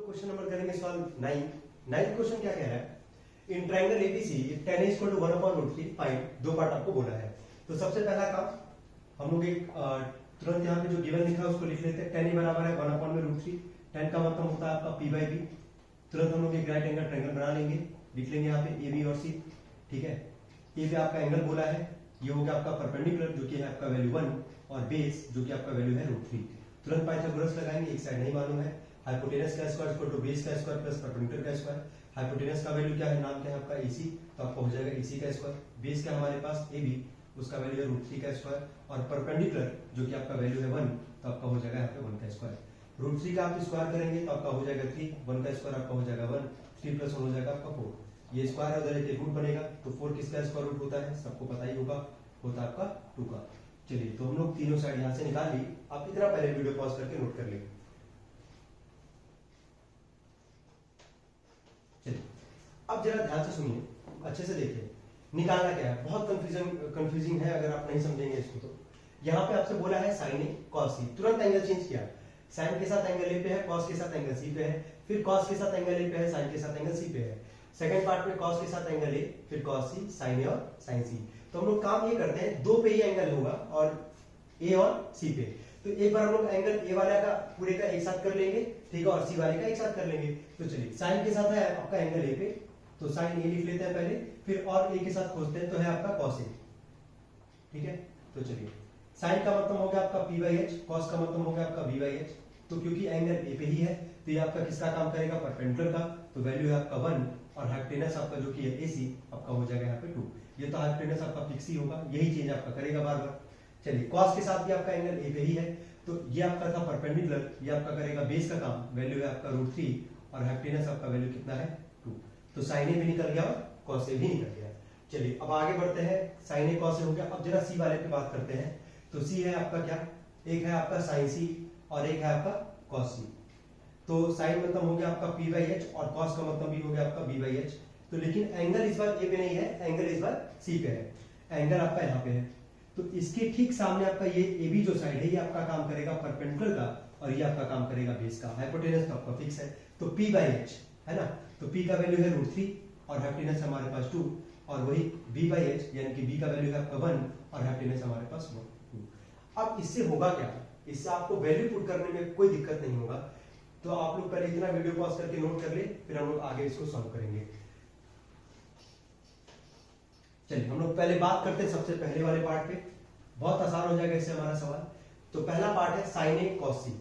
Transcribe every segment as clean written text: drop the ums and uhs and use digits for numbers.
Question number करेंगे solve 9। 9th question क्या कह रहा है, in triangle ABC tan is equal to 1/√3 find. दो पार्ट आपको बोला है। तो सबसे पहला काम हम लोग एक तुरंत यहाँ पे जो गिवन लिखा है उसको लिख लेते हैं। tan बराबर है 1/√3। tan का मतलब होता है आपका p/b। तुरंत हम लोग एक राइट एंगल ट्रायंगल बना लेंगे, लिख लेंगे यहाँ पे ए बी और सी। ठीक है, ए पे आपका एंगल बोला है, ये हो गया आपका परपेंडिकुलर जो कि है आपका वैल्यू 1 और बेस जो कि आपका वैल्यू है √3। तुरंत पाइथागोरस लगाएंगे, एक साइड नहीं मालूम है। हाइपोटेनस का स्क्वायर इक्वल टू बेस का स्क्वायर प्लस परपेंडिकुलर का स्क्वायर। हाइपोटेनस का वैल्यू क्या है, नाम क्या है आपका AC, तो आपका हो जाएगा AC का स्क्वायर। बेस का हमारे पास AB, उसका वैल्यू है √3 का स्क्वायर और परपेंडिकुलर जो कि आपका वैल्यू है 1, तो आपका हो जाएगा यहाँ पे 1 का स्क्वायर। √3 का आप स्क्वायर करेंगे तो आपका हो जाएगा 3, 1 का स्क्वायर आपका हो जाएगा 1, 3 प्लस 1 हो जाएगा आपका 4। ये स्क्वायर है, उधर एक रूट बनेगा, तो 4 किसका स्क्वायर रूट होता है, सबको पता ही होगा, होता है आपका 2 का। चलिए, तो हम लोग तीनों साइड यहाँ से निकाल ली। आप इतना पहले वीडियो पॉज करके नोट कर लेंगे। चलिए, अब जरा ध्यान से सुनिए, अच्छे से देखिए, निकालना क्या है। बहुत कंफ्यूजिंग है अगर आप नहीं समझेंगे इसको। तो यहाँ पे आपसे बोला है साइन ए कॉस सी, तुरंत एंगल चेंज किया। साइन के साथ एंगल ए पे है, कॉस के साथ एंगल सी पे है, फिर कॉस के साथ एंगल ए पे है, साइन के साथ एंगल सी पे है। सेकंड पार्ट में कॉस के साथ एंगल ए, फिर कॉस सी, साइन ए और साइन सी। तो हम लोग काम ये करते हैं, दो पे ही एंगल होगा और ए और सी पे। तो एक बार हम लोग एंगल ए वाले का पूरे का एक साथ कर लेंगे, ठीक है, और सी वाले का एक साथ कर लेंगे। तो चलिए, साइन के साथ है आपका एंगल ए पे, तो साइन ए लिख लेते हैं पहले, फिर और ए के साथ खोजते हैं, तो है आपका कॉस ए। ठीक है, तो चलिए, साइन का मतलब हो गया आपका p/h, कॉस का मतलब हो गया आपका v/h। तो क्योंकि एंगल ए पे ही है, तो ये आपका किसका काम करेगा, परपेंडिकुलर का, तो वैल्यू है आपका 1 और हाइपोटेनस आपका जो कि है AC, आपका हो जाएगा यहाँ पे 2। ये तो हाइपोटेनस आपका फिक्स ही होगा, यही चेंज आपका करेगा बार बार। चलिए, कॉस के साथ भी आपका एंगल ए पे ही है, तो ये आपका था परपेंडिकुलर, ये आपका करेगा बेस का काम, वैल्यू है आपका √3 और हाइपोटेनस आपका वैल्यू कितना है 2। तो साइन ए भी निकल गया और कॉस ए भी निकल गया। चलिए, अब आगे बढ़ते हैं, साइन ए कॉस ए हो गया। अब जरा सी वाले पे बात करते हैं। तो सी है आपका क्या, एक है आपका साइन सी और एक है आपका कॉस सी। तो साइन मतलब हो गया आपका p/h और कॉस का मतलब भी हो गया आपका v/h। तो लेकिन एंगल इस बार ए पे नहीं है, एंगल इस बार सी पे है। एंगल आपका यहाँ पे है, तो इसके ठीक सामने आपका ये ए बी जो साइड है, ये आपका काम करेगा परपेंडिकुलर का और ये आपका काम करेगा बेस का। हाइपोटेनस तो आपका फिक्स है, तो p/h है ना, तो p का वैल्यू है √3 और हाइपोटेनस हमारे पास 2, और वही v/h यानी कि b का वैल्यू है आपका 1 और हाइपोटेनस हमारे पास 2। अब इससे होगा क्या, इससे आपको वैल्यू पुट करने में कोई दिक्कत नहीं होगा। तो आप लोग पहले इतना वीडियो पॉज करके नोट कर ले, फिर हम लोग आगे इसको सॉल्व करेंगे। चलिए, हम लोग पहले बात करते हैं सबसे पहले वाले पार्ट पे, बहुत आसान हो जाएगा इससे हमारा सवाल। तो पहला पार्ट है साइन ए कॉस सी।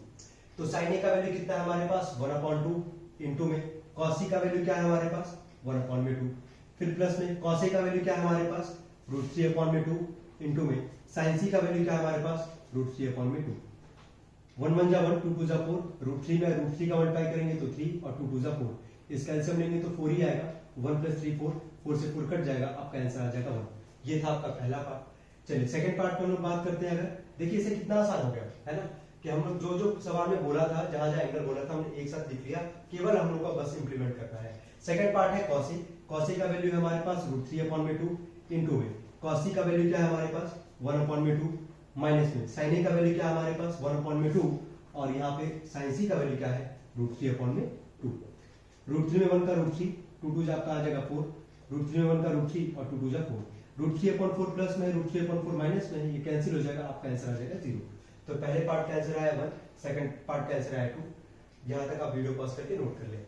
तो साइन ए का वैल्यू कितना है हमारे पास 1/2 इंटू में कॉस सी का वैल्यू क्या है हमारे पास 1/2, फिर प्लस में कॉस ए का वैल्यू क्या है हमारे पास √3/2 इंटू में साइन सी का वैल्यू क्या है हमारे पास √3/2। 1 1 जा 1, 2 2 जा 4, √3 में √3 का मल्टीप्लाई करेंगे तो 3 और 2 2 जा 4। इसका एल्सियम लेंगे तो 4 ही आएगा, 1 + 3 4, 4 से 4 कट जाएगा, आपका आंसर आ जाएगा 1। ये था आपका पहला पार्ट। चलिए, सेकंड पार्ट पे हम लोग बात करते हैं। अगर देखिए इसे कितना आसान हो गया है ना, कि हम लोग जो जो सवाल में बोला था, जहां जहां एंगल बोला था, हमने एक साथ लिख लिया, केवल हम लोग का बस इंप्लीमेंट करना है। सेकंड पार्ट है कॉस ए। कॉस ए का वैल्यू है हमारे पास √3/2 इंटू में कॉस सी का वैल्यू क्या है हमारे पास 1/2 माइनस में साइन ए का वैल्यू क्या है हमारे पास 1/2 और यहाँ पे साइन सी का वैल्यू क्या है √3/2। √3 में 1 का √3, 2 2 आपका आ जाएगा 4, √3 में 1 का √3 और 2 2 जा 4। √3/4 प्लस में √3/4 माइनस में, ये कैंसिल हो जाएगा, आपका आंसर आ जाएगा 0। तो पहले पार्ट का आंसर आया 1, सेकंड पार्ट का आंसर आया 2। यहां तक आप वीडियो पॉज करके नोट कर लें।